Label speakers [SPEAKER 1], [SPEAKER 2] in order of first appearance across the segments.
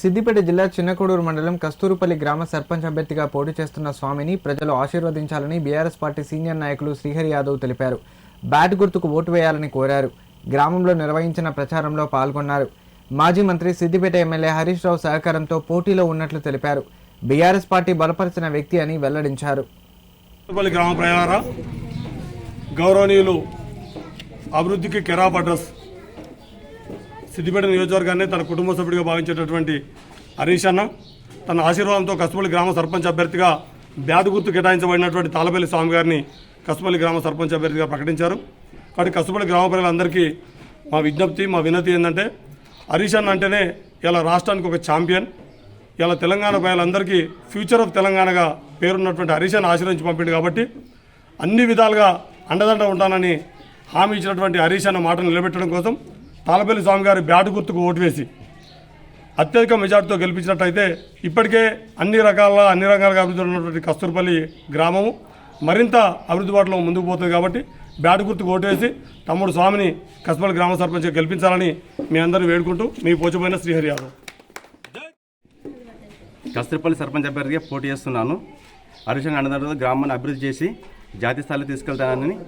[SPEAKER 1] సిద్దిపేట జిల్లా చిన్నకోడూరు మండలం కస్తూరుపల్లి గ్రామ సర్పంచ్ అభ్యర్థిగా పోటీ చేస్తున్న స్వామిని ప్రజలు ఆశీర్వదించాలని బీఆర్ఎస్ పార్టీ సీనియర్ నాయకులు శ్రీహరి యాదవ్ తెలిపారు. బ్యాట్ గుర్తుకు ఓటు వేయాలని కోరారు. గ్రామంలో నిర్వహించిన ప్రచారంలో పాల్గొన్నారు. మాజీ మంత్రి సిద్దిపేట ఎమ్మెల్యే హరీష్ రావు సహకారంతో పోటీలో ఉన్నట్లు తెలిపారు. బీఆర్ఎస్ పార్టీ బలపరిచిన వ్యక్తి అని వెల్లడించారు.
[SPEAKER 2] గ్రామ ప్రయాణ గౌరవనీయులు అభివృద్ధికి కెరాప్ అడ్రస్ సిద్దిపేట నియోజకవర్గాన్ని తన కుటుంబ సభ్యుడిగా భావించేటటువంటి హరీష్ అన్న తన ఆశీర్వాదంతో కస్తూరుపల్లి గ్రామ సర్పంచ్ అభ్యర్థిగా బ్యాట్ గుర్తు కేటాయించబడినటువంటి తాళపల్లి స్వామి గారిని కస్తూరుపల్లి గ్రామ సర్పంచ్ అభ్యర్థిగా ప్రకటించారు. కాబట్టి కస్తూరుపల్లి గ్రామ ప్రజలందరికీ మా విజ్ఞప్తి, మా వినతి ఏంటంటే హరీష్ అన్న అంటేనే ఇలా రాష్ట్రానికి ఒక ఛాంపియన్. ఇలా తెలంగాణ ప్రజలందరికీ ఫ్యూచర్ ఆఫ్ తెలంగాణగా పేరున్నటువంటి హరీష్ అన్న ఆశీర్వదించి పంపిండు. కాబట్టి అన్ని విధాలుగా అండదండ ఉంటానని హామీ ఇచ్చినటువంటి హరీష్ అన్న మాటను నిలబెట్టడం కోసం తాళపల్లి స్వామి గారి బ్యాట్ గుర్తుకు ఓటు వేసి అత్యధిక మెజార్టీతో గెలిపించినట్టయితే ఇప్పటికే అన్ని రకాలుగా అభివృద్ధి ఉన్నటువంటి కస్తూరుపల్లి గ్రామము మరింత అభివృద్ధి బాటలో ముందుకు పోతుంది. కాబట్టి బ్యాట్ గుర్తుకు ఓటు వేసి తమ్ముడు స్వామిని కస్తూరుపల్లి గ్రామ సర్పంచ్గా గెలిపించాలని మీ అందరూ వేడుకుంటూ మీ పోచపోయిన శ్రీహరి యాదవ్.
[SPEAKER 3] కస్తూరుపల్లి సర్పంచ్ అభ్యర్థిగా పోటీ చేస్తున్నాను. హరీష్ అన్న అండదండలతో గ్రామాన్ని అభివృద్ధి చేసి జాతీయ స్థాయిలో తీసుకెళ్తానని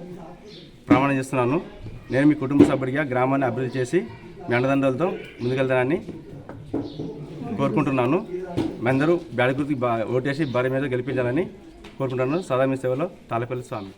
[SPEAKER 3] ప్రమాణం చేస్తున్నాను. నేను మీ కుటుంబ సభ్యుడిగా గ్రామాన్ని అభివృద్ధి చేసి మీ అండదండలతో ముందుకెళ్తానని కోరుకుంటున్నాను. మీ అందరూ బ్యాట్ గుర్తుకి ఓటేసి భారీ మీద గెలిపించాలని కోరుకుంటున్నాను. సదా మీ సేవలో తాళపల్లి స్వామి.